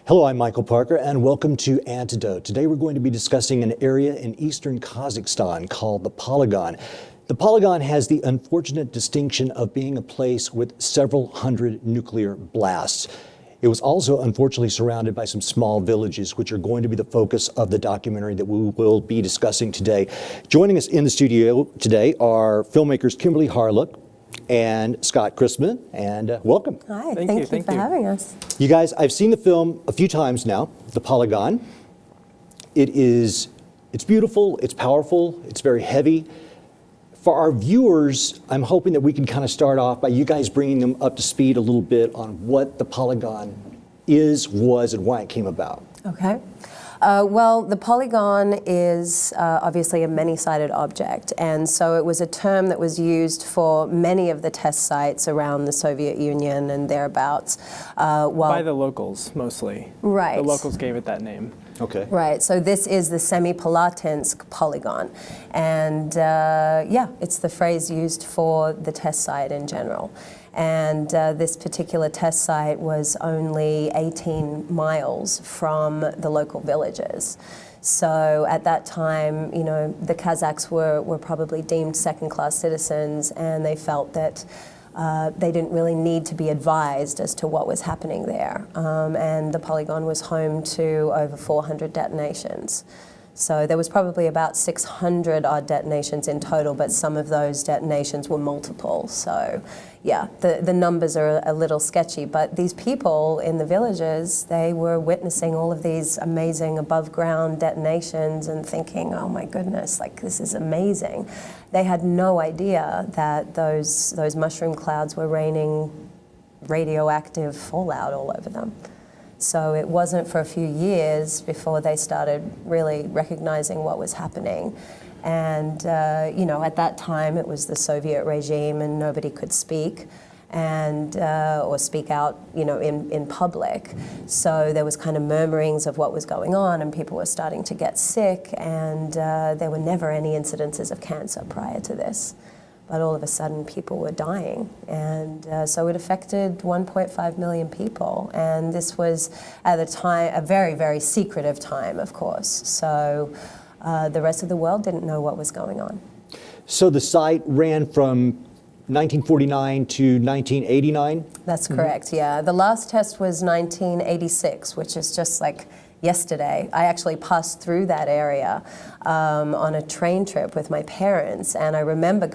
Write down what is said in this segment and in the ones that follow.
Hello, I'm Michael Parker, and welcome to Antidote. Today we're going to be discussing an area in eastern Kazakhstan called the Polygon. The Polygon has the unfortunate distinction of being a place with several hundred nuclear blasts. It was also unfortunately surrounded by some small villages, which are going to be the focus of the documentary that we will be discussing today. Joining us in the studio today are filmmakers Kimberley Hawryluk and Scott Chrisman, and welcome. Hi, thank you for having us. You guys, I've seen the film a few times now, The Polygon. It's beautiful, it's powerful, it's very heavy. For our viewers, I'm hoping that we can kind of start off by you guys bringing them up to speed a little bit on what the Polygon was, and why it came about. Okay. Well, the polygon is obviously a many-sided object, and so it was a term that was used for many of the test sites around the Soviet Union and thereabouts. By the locals, mostly. Right. The locals gave it that name. Okay. Right, so this is the Semipalatinsk polygon, and yeah, it's the phrase used for the test site in general. And this particular test site was only 18 miles from the local villages. So at that time, you know, the Kazakhs were probably deemed second-class citizens, and they felt that they didn't really need to be advised as to what was happening there. And the polygon was home to over 400 detonations. So there was probably about 600 odd detonations in total, but some of those detonations were multiple. So yeah, the numbers are a little sketchy, but these people in the villages, they were witnessing all of these amazing above ground detonations and thinking, oh my goodness, like this is amazing. They had no idea that those mushroom clouds were raining radioactive fallout all over them. So it wasn't for a few years before they started really recognizing what was happening. And, you know, at that time it was the Soviet regime and nobody could speak and, or speak out, you know, in public. So there was kind of murmurings of what was going on, and people were starting to get sick, and there were never any incidences of cancer prior to this. But all of a sudden people were dying, and so it affected 1.5 million people, and this was at the time a very, very secretive time, of course, so the rest of the world didn't know what was going on. So the site ran from 1949 to 1989? That's correct, yeah. The last test was 1986, which is just like yesterday. I actually passed through that area on a train trip with my parents, and I remember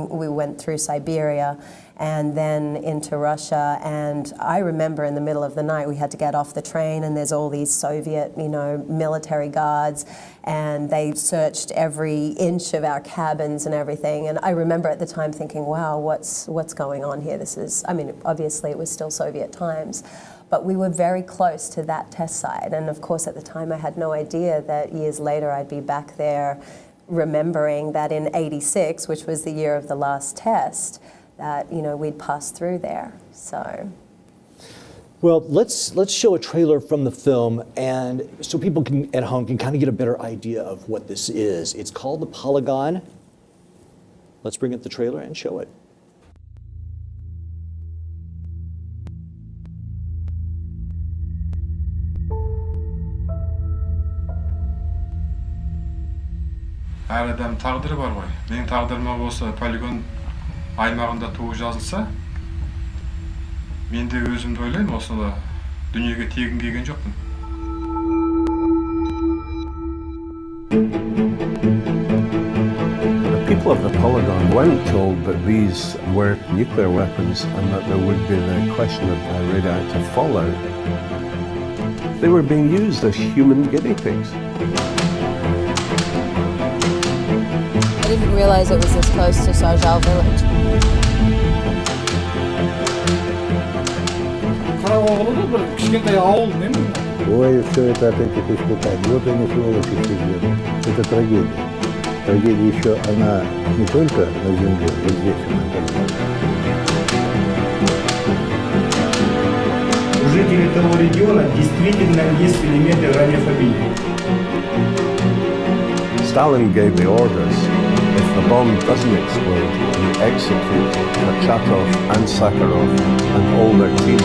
we went through Siberia and then into Russia, and I remember in the middle of the night we had to get off the train, and there's all these Soviet, you know, military guards, and they searched every inch of our cabins and everything, and I remember at the time thinking, wow, what's going on here? This is, I mean, obviously it was still Soviet times, but we were very close to that test site. And of course, at the time, I had no idea that years later I'd be back there remembering that in '86, which was the year of the last test, that, you know, we'd passed through there, so. Well, let's show a trailer from the film, and so people at home can kind of get a better idea of what this is. It's called The Polygon. Let's bring up the trailer and show it. Әр адам тағдыры бар ғой. Менің тағдырыма осы полигон аймағында туып жазылса, мен де өзімді ойлаймын, осыны дүниеге тегін келген жоқпын. The people of the polygon weren't told that these were nuclear weapons and that there would be the question of radioactive fallout. They were being used as human guinea pigs. I didn't realize it was this close to Hawryluk village. Ой, все это от этих испытаний. Вот они сволочи сидят. Это трагедия. Трагедия еще, она не только на земле, вот здесь она тоже. У жителей того региона действительно есть элементы радиофобии. Stalin gave the orders, if the bomb doesn't explode, you execute Kurchatov and Sakharov and all their team.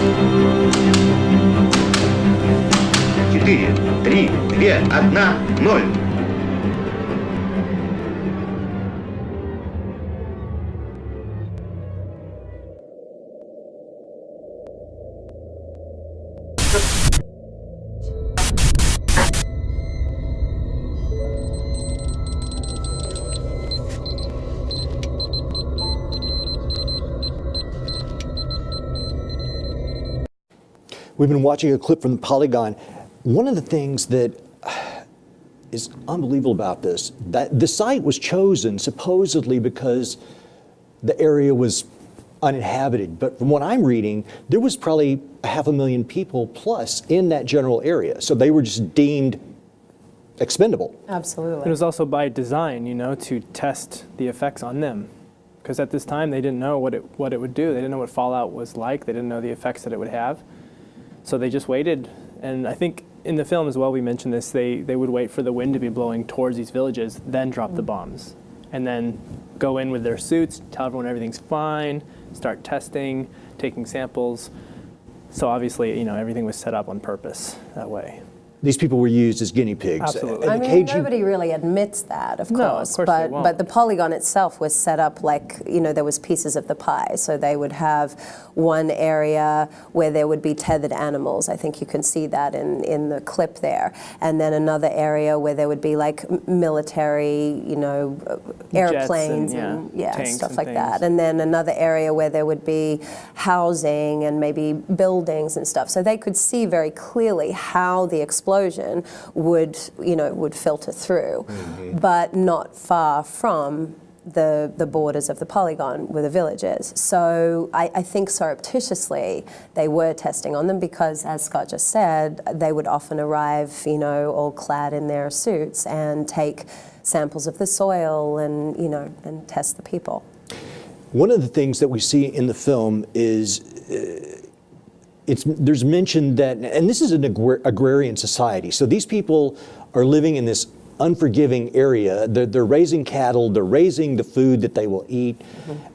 4, 3, 2, 1, 0. We've been watching a clip from the Polygon. One of the things that is unbelievable about this, that the site was chosen supposedly because the area was uninhabited. But from what I'm reading, there was probably 500,000 people plus in that general area. So they were just deemed expendable. Absolutely. It was also by design, you know, to test the effects on them. Because at this time, they didn't know what it would do. They didn't know what fallout was like. They didn't know the effects that it would have. So they just waited. And I think in the film as well, we mentioned this, they would wait for the wind to be blowing towards these villages, then drop the bombs. And then go in with their suits, tell everyone everything's fine, start testing, taking samples. So obviously, you know, everything was set up on purpose that way. These people were used as guinea pigs. Absolutely. I mean, nobody really admits that, of course. No, of course they won't. But the polygon itself was set up like, you know, there was pieces of the pie. So they would have one area where there would be tethered animals. I think you can see that in the clip there. And then another area where there would be like military, you know, airplanes and stuff like that. And then another area where there would be housing and maybe buildings and stuff. So they could see very clearly how the explosion would filter through, but not far from the borders of the polygon where the village is. So I think surreptitiously they were testing on them because, as Scott just said, they would often arrive, you know, all clad in their suits and take samples of the soil and, you know, and test the people. One of the things that we see in the film is there's mention that, and this is an agrarian society, so these people are living in this unforgiving area. They're raising cattle, they're raising the food that they will eat,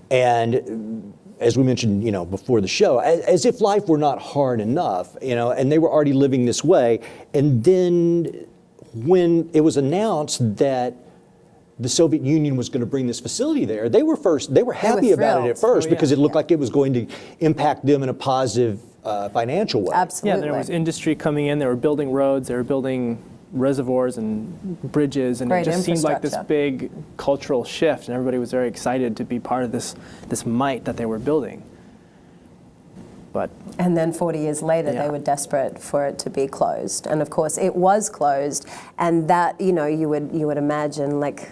and as we mentioned, you know, before the show, as if life were not hard enough, you know, and they were already living this way. And then when it was announced that the Soviet Union was going to bring this facility there, they were happy about it at first because it looked like it was going to impact them in a positive financial way. Absolutely. Yeah, there was industry coming in. They were building roads. They were building reservoirs and bridges, and it just seemed like this big cultural shift. And everybody was very excited to be part of this might that they were building. And then 40 years later, they were desperate for it to be closed. And of course, it was closed. And that, you know, you would imagine like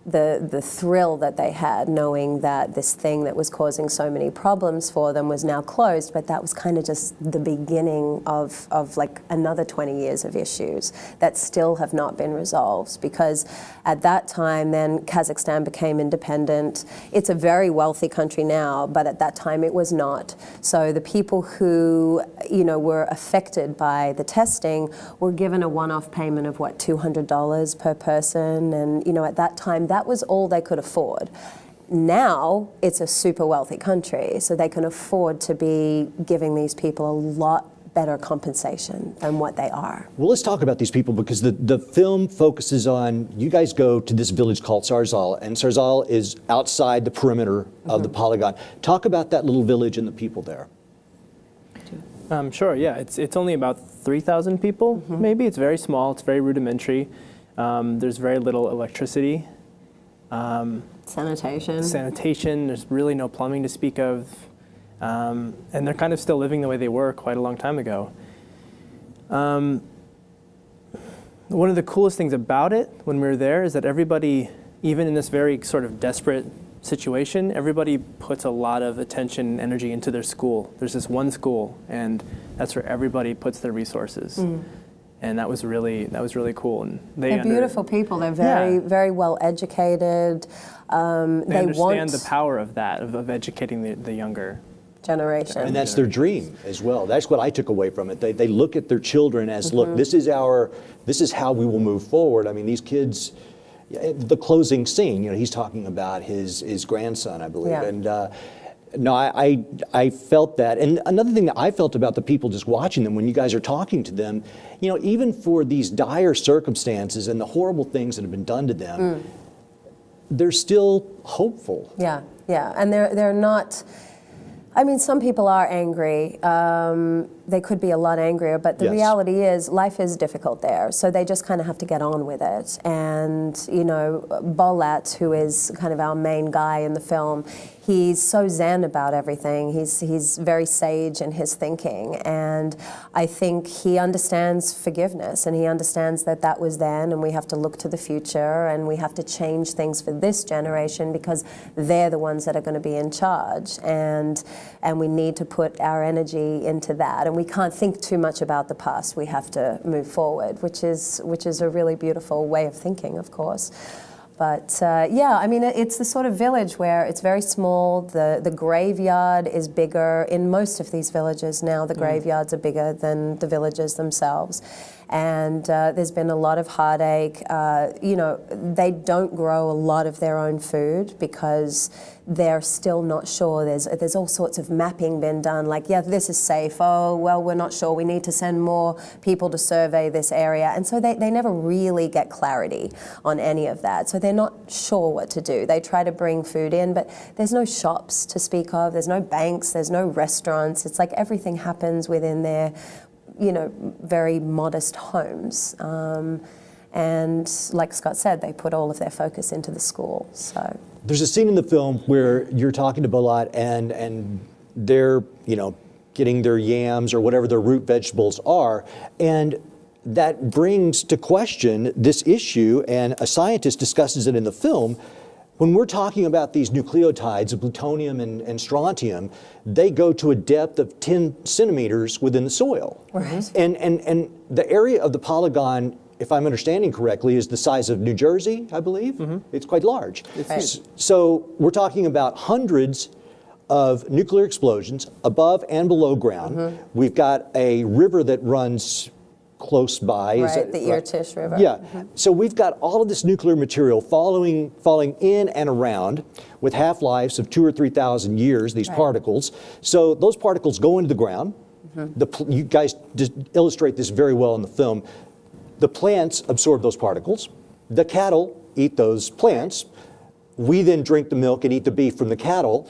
the thrill that they had knowing that this thing that was causing so many problems for them was now closed, but that was kind of just the beginning of like another 20 years of issues that still have not been resolved, because at that time then Kazakhstan became independent. It's a very wealthy country now, but at that time it was not. So the people who, you know, were affected by the testing were given a one-off payment of what, $200 per person, and you know, at that time that was all they could afford. Now it's a super wealthy country, so they can afford to be giving these people a lot better compensation than what they are. Well, let's talk about these people, because the film focuses on, you guys go to this village called Sarzal, and Sarzal is outside the perimeter of the polygon. Talk about that little village and the people there. Sure, yeah. It's only about 3,000 people, maybe. It's very small. It's very rudimentary. There's very little electricity. Sanitation, there's really no plumbing to speak of. And they're kind of still living the way they were quite a long time ago. One of the coolest things about it when we were there is that everybody, even in this very sort of desperate situation, everybody puts a lot of attention and energy into their school. There's this one school, and that's where everybody puts their resources. And that was really cool. And they're beautiful people. They're very well educated. They understand the power of that, of educating the younger generation. And that's their dream as well. That's what I took away from it. They look at their children as, look, this is how we will move forward. I mean, these kids, the closing scene, you know, he's talking about his grandson, I believe. And No, I felt that. And another thing that I felt about the people just watching them, when you guys are talking to them, you know, even for these dire circumstances and the horrible things that have been done to them, they're still hopeful. Yeah, yeah, and they're not. I mean, some people are angry. They could be a lot angrier, but the Yes. reality is life is difficult there. So they just kind of have to get on with it. And, you know, Bolat, who is kind of our main guy in the film, he's so zen about everything. He's very sage in his thinking. And I think he understands forgiveness, and he understands that that was then, and we have to look to the future, and we have to change things for this generation because they're the ones that are going to be in charge. And we need to put our energy into that. And we can't think too much about the past. We have to move forward, which is a really beautiful way of thinking, of course. But yeah, I mean, it's the sort of village where it's very small. The graveyard is bigger. In most of these villages now, the graveyards are bigger than the villages themselves. And there's been a lot of heartache. You know, they don't grow a lot of their own food because they're still not sure. There's all sorts of mapping been done, like, yeah, this is safe. Oh, well, we're not sure. We need to send more people to survey this area. And so they never really get clarity on any of that. So they're not sure what to do. They try to bring food in, but there's no shops to speak of. There's no banks. There's no restaurants. It's like everything happens within their, you know, very modest homes. And like Scott said, they put all of their focus into the school. So There's a scene in the film where you're talking to Bolat and they're, you know, getting their yams or whatever their root vegetables are, and that brings to question this issue, and a scientist discusses it in the film. When we're talking about these nucleotides of plutonium and strontium, they go to a depth of 10 centimeters within the soil. Right. And the area of the polygon, if I'm understanding correctly, is the size of New Jersey, I believe. It's quite large. Right. So we're talking about hundreds of nuclear explosions above and below ground. We've got a river that runs close by. right, the Irtysh River. Yeah. So we've got all of this nuclear material falling in and around with half-lives of 2,000 or 3,000 years, these particles. So those particles go into the ground. You guys illustrate this very well in the film. The plants absorb those particles. The cattle eat those plants. We then drink the milk and eat the beef from the cattle.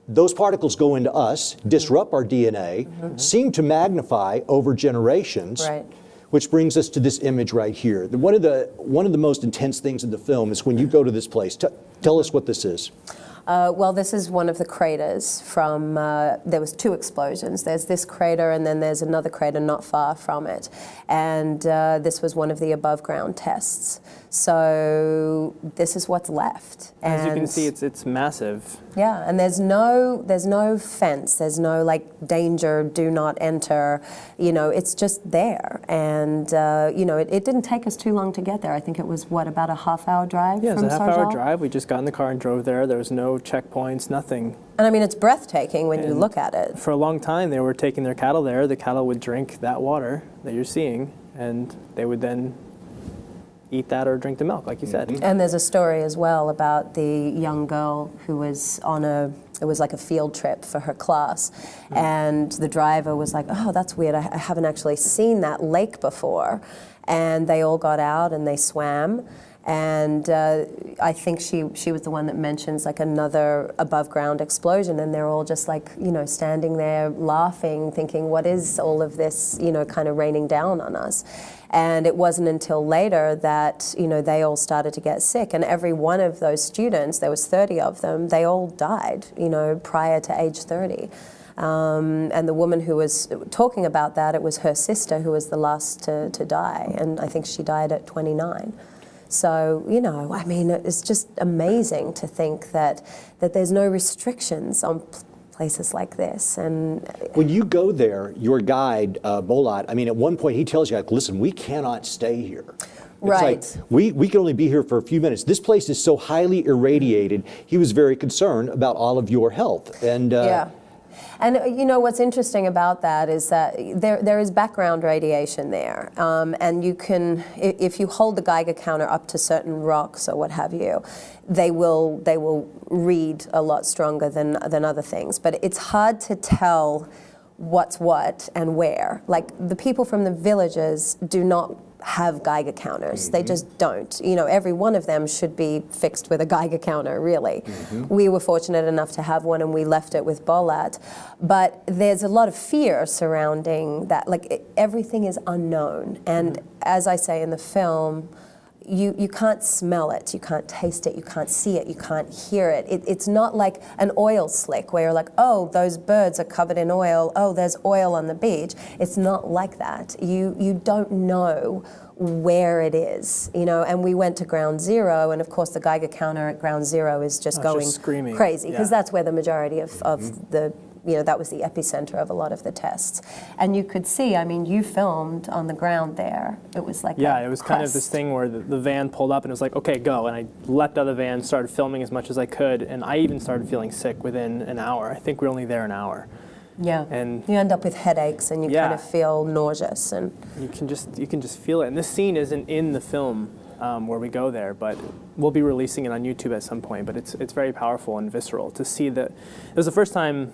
Those particles go into us, disrupt our DNA, seem to magnify over generations, Right. which brings us to this image right here. One of the most intense things in the film is when you go to this place. Tell us what this is. Well, this is one of the craters from, there was 2 explosions. There's this crater and then there's another crater not far from it. And this was one of the above ground tests. So this is what's left. As you can And- see, it's massive. Yeah, and there's no fence, there's no like danger, do not enter, you know, it's just there. And, you know, it didn't take us too long to get there. I think it was, what, about a half-hour drive Yeah, it was from a half-hour Sarjal? drive. We just got in the car and drove there. There was no checkpoints, nothing. And I mean, it's breathtaking when you And look at it. For a long time, they were taking their cattle there. The cattle would drink that water that you're seeing, and they would then eat that or drink the milk, like you said. And there's a story as well about the young girl who was on it was like a field trip for her class. And the driver was like, oh, that's weird. I haven't actually seen that lake before. And they all got out and they swam. And I think she was the one that mentions like another above ground explosion, and they're all just like, you know, standing there laughing, thinking, what is all of this, you know, kind of raining down on us? And it wasn't until later that, you know, they all started to get sick, and every one of those students, there was 30 of them, they all died, you know, prior to age 30. And the woman who was talking about that, it was her sister who was the last to die, and I think she died at 29. So, you know, I mean, it's just amazing to think that there's no restrictions on places like this. And When you go there, your guide, Bolat, I mean, at one point he tells you, like, listen, we cannot stay here. It's Right. like, we can only be here for a few minutes. This place is so highly irradiated. He was very concerned about all of your health. And yeah. And you know what's interesting about that is that there is background radiation there, and you can, if you hold the Geiger counter up to certain rocks or what have you, they will read a lot stronger than other things. But it's hard to tell what's what and where. Like the people from the villages do not have Geiger counters. They just don't. You know, every one of them should be fixed with a Geiger counter, really. We were fortunate enough to have one and we left it with Bolat. But there's a lot of fear surrounding that. Like everything is unknown. And as I say in the film, you can't smell it, you can't taste it, you can't see it, you can't hear it. It's not like an oil slick where you're like, oh, those birds are covered in oil, oh, there's oil on the beach. It's not like that. You don't know where it is, you know, and we went to ground zero, and of course the Geiger counter at ground zero is just going screaming. Crazy, because that's where the majority of the, you know, that was the epicenter of a lot of the tests. And you could see, I mean, you filmed on the ground there. It was like it was kind of this thing where the van pulled up and it was like, okay, go. And I leapt out of the van, started filming as much as I could, and I even started feeling sick within an hour. I think we were only there an hour. Yeah, and you end up with headaches and you kind of feel nauseous, and you can just feel it. And this scene isn't in the film where we go there, but we'll be releasing it on YouTube at some point. But it's very powerful and visceral to see that. It was the first time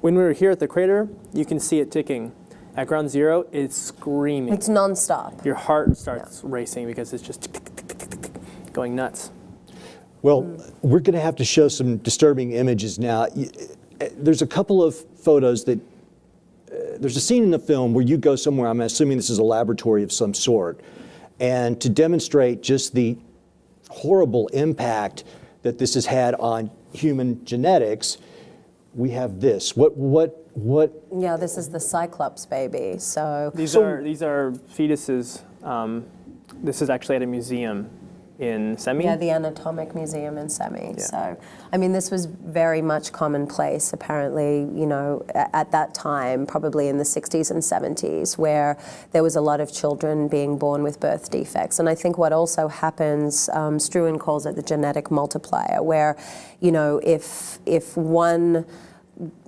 when we were here at the crater. You can see it ticking. At ground zero, it's screaming. It's nonstop. Your heart starts racing because it's just going nuts. Well, we're going to have to show some disturbing images now. There's a couple of photos that, there's a scene in the film where you go somewhere, I'm assuming this is a laboratory of some sort, and to demonstrate just the horrible impact that this has had on human genetics, we have this. What? Yeah, this is the Cyclops baby. So these are fetuses. This is actually at a museum in Semi? Yeah, the Anatomic Museum in Semi. Yeah. So, I mean, this was very much commonplace, apparently, you know, at that time, probably in the 60s and 70s, where there was a lot of children being born with birth defects. And I think what also happens, Struan calls it the genetic multiplier, where, you know, if one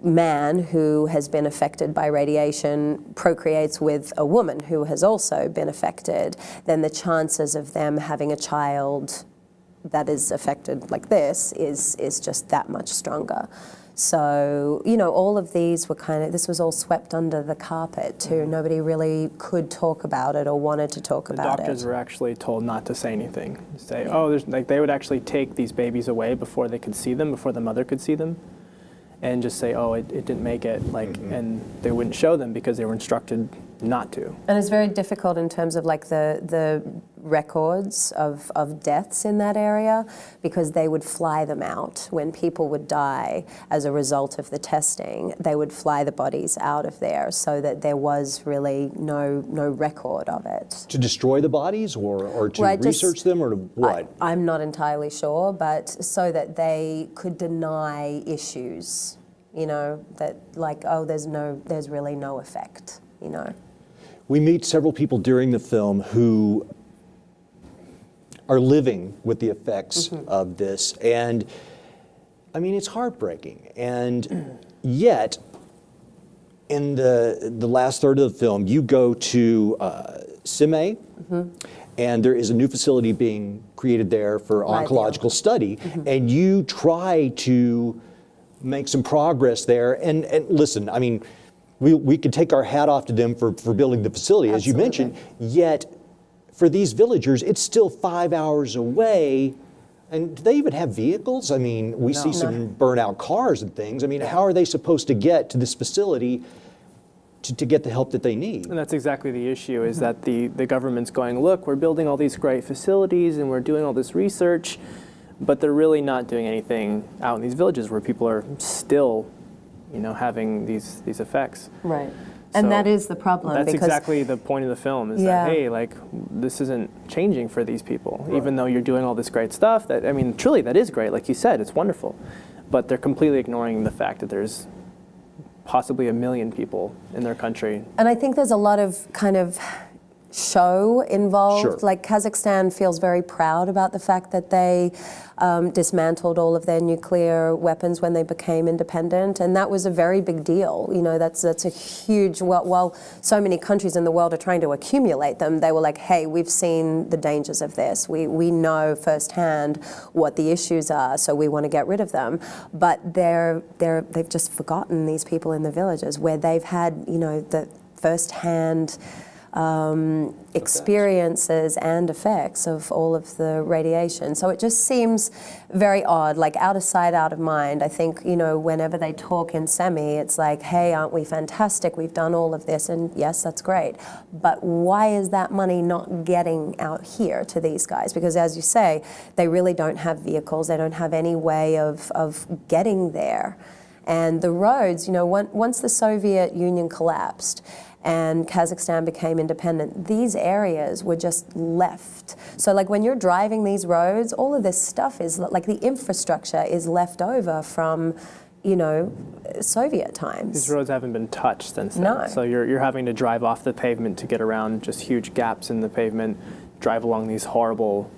man who has been affected by radiation procreates with a woman who has also been affected, then the chances of them having a child that is affected like this is just that much stronger. So, you know, all of these were this was all swept under the carpet too. Nobody really could talk about it or wanted to talk about it. The doctors were actually told not to say anything. Say, they would actually take these babies away before they could see them, before the mother could see them, and just say, oh, it didn't make it, and they wouldn't show them because they were instructed not to. And it's very difficult in terms of like the records of deaths in that area, because they would fly them out. When people would die as a result of the testing, they would fly the bodies out of there so that there was really no record of it. To destroy the bodies or to research them or to what? I'm not entirely sure, but so that they could deny issues, you know, that like, oh, there's really no effect, you know. We meet several people during the film who are living with the effects of this, and I mean, it's heartbreaking. And yet, in the last third of the film, you go to Sime, and there is a new facility being created there for oncological study, and you try to make some progress there. And listen, I mean, we could take our hat off to them for building the facility, as you mentioned, yet for these villagers, it's still 5 hours away. And do they even have vehicles? I mean, we see some burnt-out cars and things. I mean, how are they supposed to get to this facility to get the help that they need? And that's exactly the issue, is that the government's going, look, we're building all these great facilities and we're doing all this research, but they're really not doing anything out in these villages where people are still, you know, having these effects. Right. And that is the problem. That's exactly the point of the film, is that, hey, like, this isn't changing for these people, even though you're doing all this great stuff. That, I mean, truly, that is great. Like you said, it's wonderful. But they're completely ignoring the fact that there's possibly 1 million people in their country. And I think there's a lot of kind of show involved. Sure. Like Kazakhstan feels very proud about the fact that they dismantled all of their nuclear weapons when they became independent, and that was a very big deal. You know, that's a huge. While so many countries in the world are trying to accumulate them, they were like, "Hey, we've seen the dangers of this. We know firsthand what the issues are, so we want to get rid of them." But they've just forgotten these people in the villages where they've had, you know, the firsthand experiences and effects of all of the radiation. So it just seems very odd, like out of sight, out of mind. I think, you know, whenever they talk in semi, it's like, hey, aren't we fantastic? We've done all of this, and yes, that's great. But why is that money not getting out here to these guys? Because as you say, they really don't have vehicles. They don't have any way of getting there. And the roads, you know, once the Soviet Union collapsed, and Kazakhstan became independent, these areas were just left. So like when you're driving these roads, all of this stuff is, like the infrastructure is left over from, you know, Soviet times. These roads haven't been touched since then. No. So you're having to drive off the pavement to get around just huge gaps in the pavement, drive along these horrible,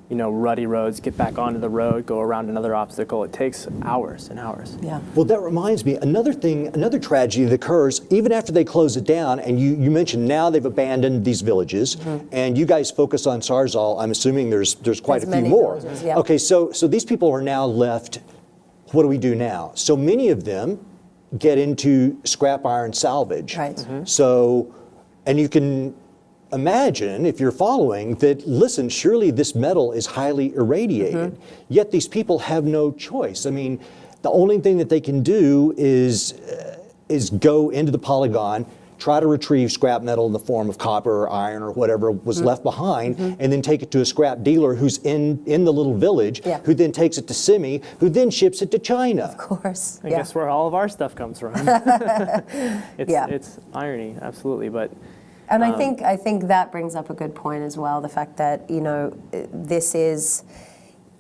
you know, rutty roads, get back onto the road, go around another obstacle. It takes hours and hours. Yeah. Well, that reminds me, another tragedy that occurs even after they close it down, and you mentioned now they've abandoned these villages, and you guys focus on Sarzal. I'm assuming there's quite a few many more. villages, yeah. Okay, so these people are now left. What do we do now? So many of them get into scrap iron salvage. Right. So, and you can imagine, if you're following, that, listen, surely this metal is highly irradiated, yet these people have no choice. I mean, the only thing that they can do is go into the polygon, try to retrieve scrap metal in the form of copper or iron or whatever was left behind, and then take it to a scrap dealer who's in the little village, who then takes it to Simi, who then ships it to China. Of course. I guess where all of our stuff comes from. It's irony, absolutely, but. And I think that brings up a good point as well, the fact that, you know, this is,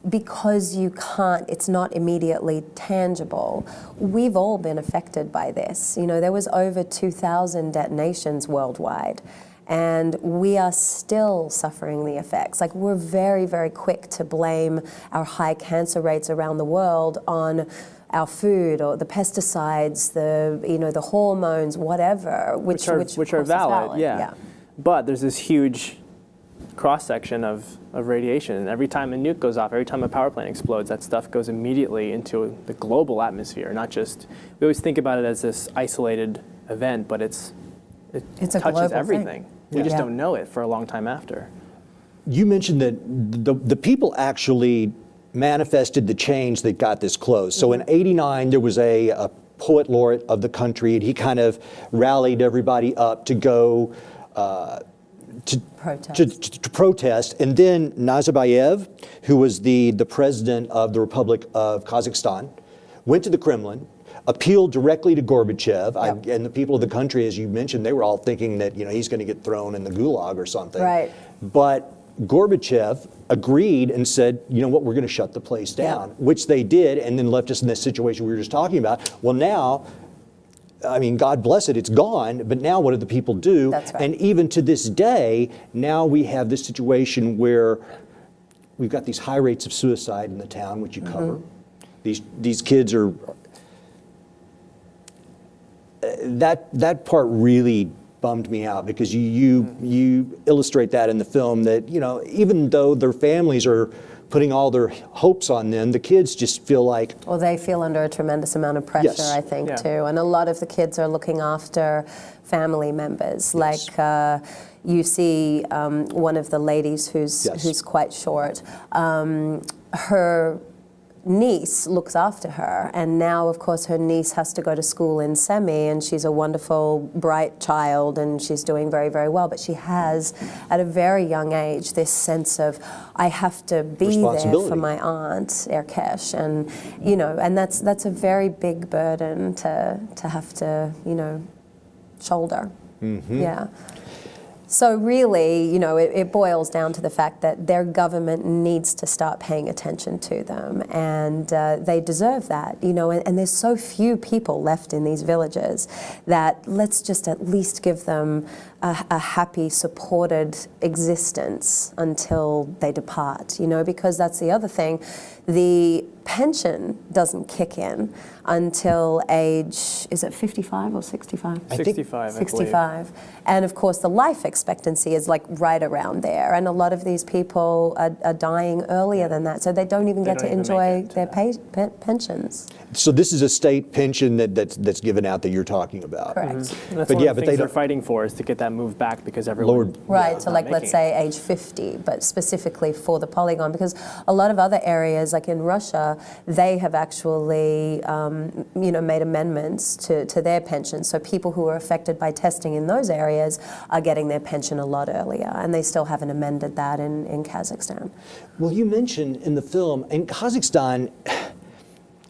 because you can't, it's not immediately tangible, we've all been affected by this. You know, there was over 2,000 detonations worldwide, and we are still suffering the effects. Like, we're very, very quick to blame our high cancer rates around the world on our food or the pesticides, the hormones, whatever, which are of course valid, is yeah. But there's this huge cross section of radiation, and every time a nuke goes off, every time a power plant explodes, that stuff goes immediately into the global atmosphere. Not just, we always think about it as this isolated event, but it It's a touches global everything. thing. We just Yeah. don't know it for a long time after. You mentioned that the people actually manifested the change that got this close. So in '89, there was a poet laureate of the country, and he kind of rallied everybody up to go to protest. And then Nazarbayev, who was the president of the Republic of Kazakhstan, went to the Kremlin, appealed directly to Gorbachev, and the people of the country, as you mentioned, they were all thinking that, you know, he's going to get thrown in the gulag or something. Right. But Gorbachev agreed and said, you know what, we're going to shut the place down, which they did, and then left us in this situation we were just talking about. Well, now, I mean, God bless it, it's gone, but now what do the people do? That's right. And even to this day, now we have this situation where we've got these high rates of suicide in the town, which you cover. These kids are, that part really bummed me out, because you illustrate that in the film, that, you know, even though their families are putting all their hopes on them, the kids just feel like, well, they feel under a tremendous amount of pressure, Yes. I think, Yeah. too. And a lot of the kids are looking after family members. Yes. Like you see one of the ladies who's quite short, her niece looks after her, and now of course her niece has to go to school in Semi, and she's a wonderful, bright child, and she's doing very, very well, but she has at a very young age this sense of, I have to be there for my aunt Erkesh, and you know, and that's a very big burden to have to, you know, shoulder. Yeah. So really, you know, it boils down to the fact that their government needs to start paying attention to them, and they deserve that, you know, and there's so few people left in these villages that let's just at least give them a happy, supported existence until they depart, you know, because that's the other thing. The pension doesn't kick in until age, is it 55 or 65? 65, I believe. 65. And of course, the life expectancy is like right around there. And a lot of these people are dying earlier than that, so they don't even get to enjoy their pensions. So this is a state pension that's given out that you're talking about. Correct. And that's But one yeah, of the but things they they're don't- fighting for, is to get that moved back because everyone. Lord. Right, so not like making let's it. say age 50, but specifically for the polygon, because a lot of other areas, like in Russia, they have actually, you know, made amendments to their pensions. So people who are affected by testing in those areas are getting their pension a lot earlier, and they still haven't amended that in Kazakhstan. Well, you mentioned in the film, in Kazakhstan,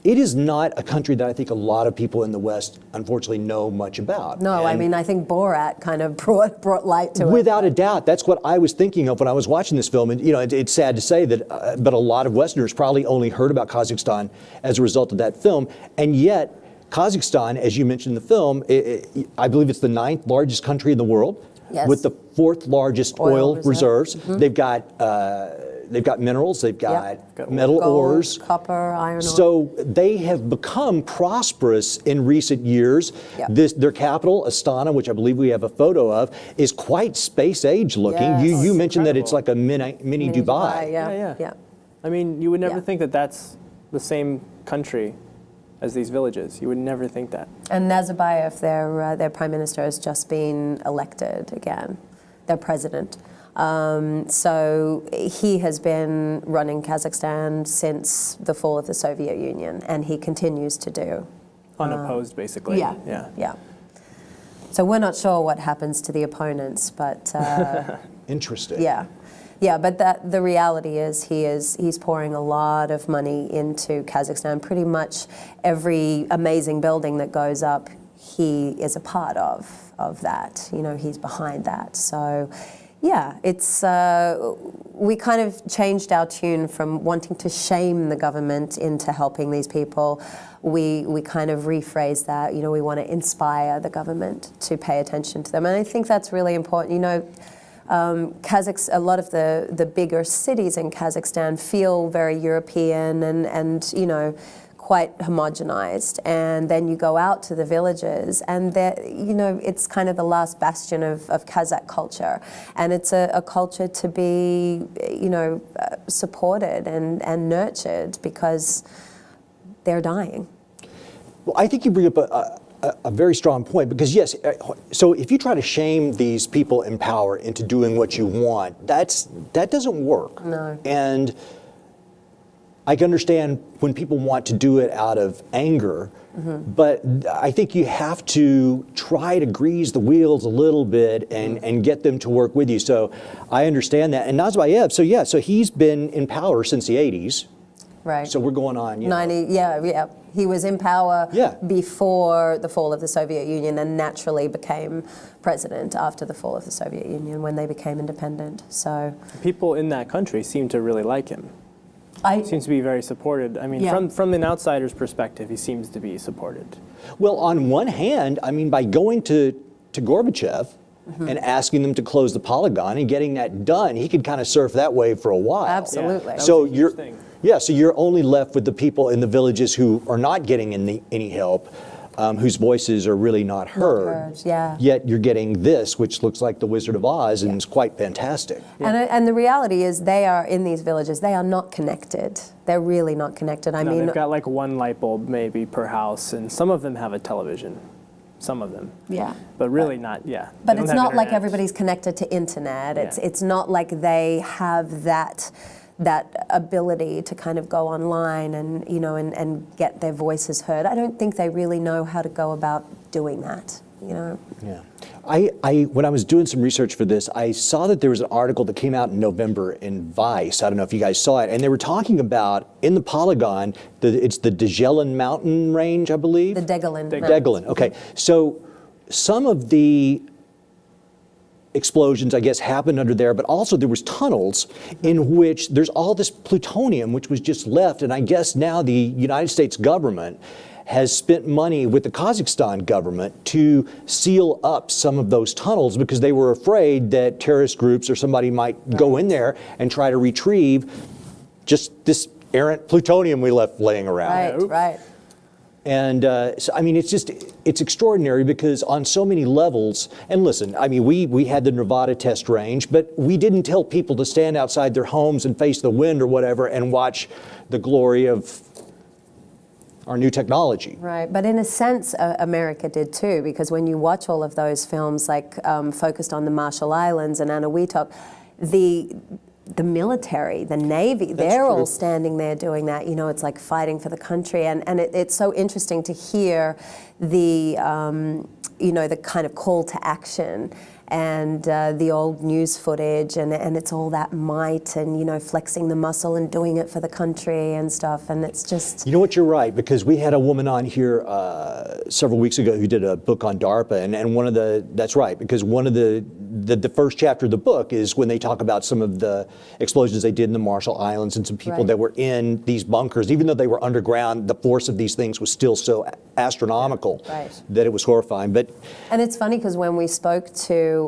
it is not a country that I think a lot of people in the West, unfortunately, know much about. No, I And mean, I think Borat kind of brought light to it. without a doubt, that's what I was thinking of when I was watching this film. And you know, it's sad to say that, but a lot of Westerners probably only heard about Kazakhstan as a result of that film. And yet, Kazakhstan, as you mentioned in the film, I believe it's the 9th largest country in the world, Yes. with the 4th largest Oil oil reserve. reserves. They've got minerals, they've got Got metal Gold, ores. copper, iron ore. So they have become prosperous in recent years. Yep. Their capital, Astana, which I believe we have a photo of, is quite space age looking. Yes. You mentioned that it's like Incredible. a mini Dubai. Yeah. Yeah. I mean, you would never Yeah. think that that's the same country as these villages. You would never think that. And Nazarbayev, their prime minister, has just been elected again, their president. So he has been running Kazakhstan since the fall of the Soviet Union, and he continues to do. Unopposed, basically. Yeah. So we're not sure what happens to the opponents, but Interesting. yeah. But the reality is he's pouring a lot of money into Kazakhstan. Pretty much every amazing building that goes up, he is a part of that. You know, he's behind that. So. Yeah, it's we kind of changed our tune from wanting to shame the government into helping these people. We kind of rephrased that. You know, we want to inspire the government to pay attention to them, and I think that's really important. You know, a lot of the bigger cities in Kazakhstan feel very European and you know, quite homogenized, and then you go out to the villages and you know, it's kind of the last bastion of Kazakh culture, and it's a culture to be, you know, supported and nurtured because they're dying. Well, I think you bring up a very strong point, because yes, so if you try to shame these people in power into doing what you want, that doesn't work. No. And I can understand when people want to do it out of anger, but I think you have to try to grease the wheels a little bit and get them to work with you. So I understand that. And Nazarbayev, so he's been in power since the 80s. Right. So we're going on, 90, yeah. He was in power before the fall of the Soviet Union and naturally became president after the fall of the Soviet Union when they became independent. So People in that country seem to really like him. Seems to be very supported. I mean, Yeah. from an outsider's perspective, he seems to be supported. Well, on one hand, I mean, by going to Gorbachev and asking them to close the polygon and getting that done, he could kind of surf that wave for a while. Absolutely. Yeah, that So was a huge you're, thing. so you're only left with the people in the villages who are not getting any help, whose voices are really not heard. yeah. Yet you're getting this, which looks like the Wizard of Oz, and it's quite fantastic. And the reality is they are in these villages, they are not connected. They're really not connected. I No, mean, they've got like one light bulb maybe per house, and some of them have a television. Some of them. yeah. But really not, yeah. But They don't it's have not like internet. everybody's connected to internet. Yeah. It's not like they have that ability to kind of go online and, you know, and get their voices heard. I don't think they really know how to go about doing that, you know. Yeah. When I was doing some research for this, I saw that there was an article that came out in November in Vice. I don't know if you guys saw it. And they were talking about, in the polygon, it's the Djelan mountain range, I believe? The Djelan. Djelan, okay. So some of the explosions, I guess, happened under there, but also there was tunnels in which there's all this plutonium which was just left, and I guess now the United States government has spent money with the Kazakhstan government to seal up some of those tunnels because they were afraid that terrorist groups or somebody might go in there and try to retrieve just this errant plutonium we left laying around. Right. And so, I mean, it's extraordinary because on so many levels, and listen, I mean, we had the Nevada test range, but we didn't tell people to stand outside their homes and face the wind or whatever and watch the glory of our new technology. Right, but in a sense, America did too, because when you watch all of those films, like focused on the Marshall Islands and Anahuac, the military, the Navy, they're all standing there doing that. You know, it's like fighting for the country. And it's so interesting to hear the, you know, the kind of call to action and the old news footage, and it's all that might and, you know, flexing the muscle and doing it for the country and stuff. And it's just... You know what, you're right, because we had a woman on here several weeks ago who did a book on DARPA, and one of the, that's right, because one of the first chapter of the book is when they talk about some of the explosions they did in the Marshall Islands and some people that were in these bunkers. Even though they were underground, the force of these things was still so astronomical that it was horrifying. And it's funny because when we spoke to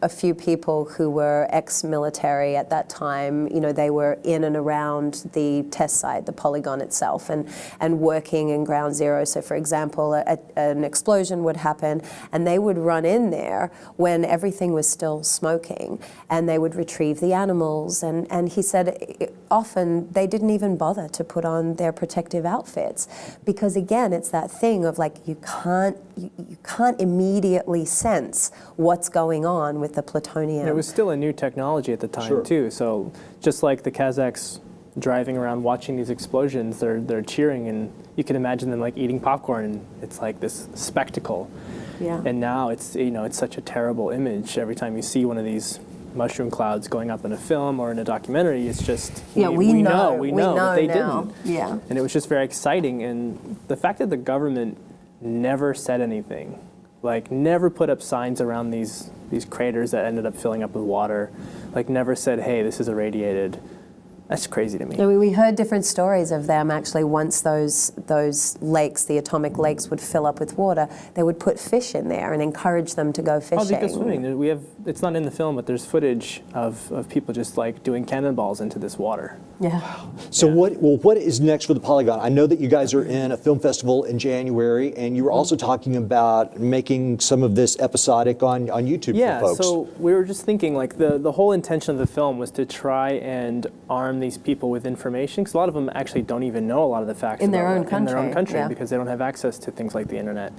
a few people who were ex-military at that time, you know, they were in and around the test site, the polygon itself, and working in ground zero. So for example, an explosion would happen and they would run in there when everything was still smoking, and they would retrieve the animals. And he said often they didn't even bother to put on their protective outfits because, again, it's that thing of like you can't immediately sense what's going on with the plutonium. It was still a new technology at the time too. So just like the Kazakhs driving around watching these explosions, they're cheering, and you can imagine them like eating popcorn, and it's like this spectacle. Yeah. And now it's, you know, it's such a terrible image every time you see one of these mushroom clouds going up in a film or in a documentary. It's just we know but they didn't. Yeah. And it was just very exciting, and the fact that the government never said anything, like never put up signs around these craters that ended up filling up with water, like never said, hey, this is irradiated. That's crazy to me. No, we heard different stories of them actually. Once those lakes, the atomic lakes, would fill up with water, they would put fish in there and encourage them to go fishing. Oh, they go swimming. We have, it's not in the film, but there's footage of people just like doing cannonballs into this water. Yeah. So what is next for the Polygon? I know that you guys are in a film festival in January, and you were also talking about making some of this episodic on YouTube for folks. Yeah, so we were just thinking, like, the whole intention of the film was to try and arm these people with information, because a lot of them actually don't even know a lot of the facts in their own country because they don't have access to things like the internet.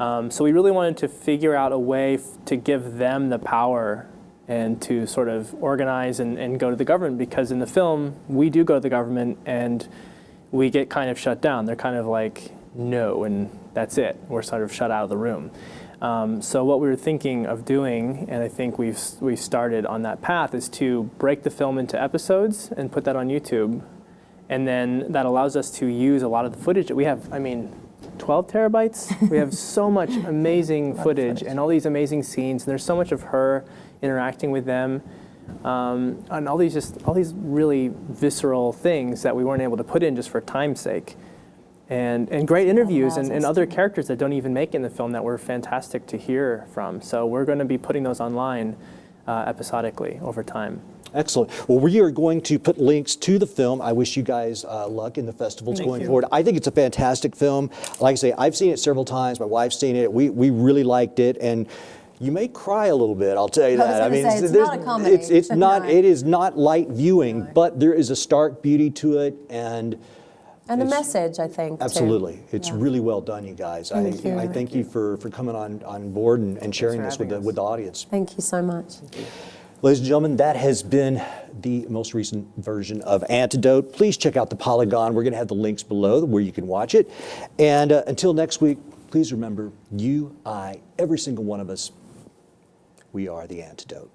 So we really wanted to figure out a way to give them the power and to sort of organize and go to the government, because in the film, we do go to the government and we get kind of shut down. They're kind of like, no, and that's it. We're sort of shut out of the room. So what we were thinking of doing, and I think we've started on that path, is to break the film into episodes and put that on YouTube. And then that allows us to use a lot of the footage that we have. I mean, 12 terabytes? We have so much amazing footage and all these amazing scenes, and there's so much of her interacting with them, and all these really visceral things that we weren't able to put in just for time's sake. And great interviews and other characters that don't even make it in the film that were fantastic to hear from. So we're going to be putting those online episodically over time. Excellent. Well, we are going to put links to the film. I wish you guys luck in the festivals going forward. I think it's a fantastic film. Like I say, I've seen it several times. My wife's seen it. We really liked it. And you may cry a little bit, I'll tell you that. I mean, it's not a comedy. It's not. It is not light viewing, but there is a stark beauty to it, and a message, I think. Absolutely, too. it's really well done, you guys. I thank you for coming on board and sharing this with the audience. Thank you so much. Ladies and gentlemen, that has been the most recent version of Antidote. Please check out the Polygon. We're going to have the links below where you can watch it. And until next week, please remember, you, I, every single one of us, we are the antidote.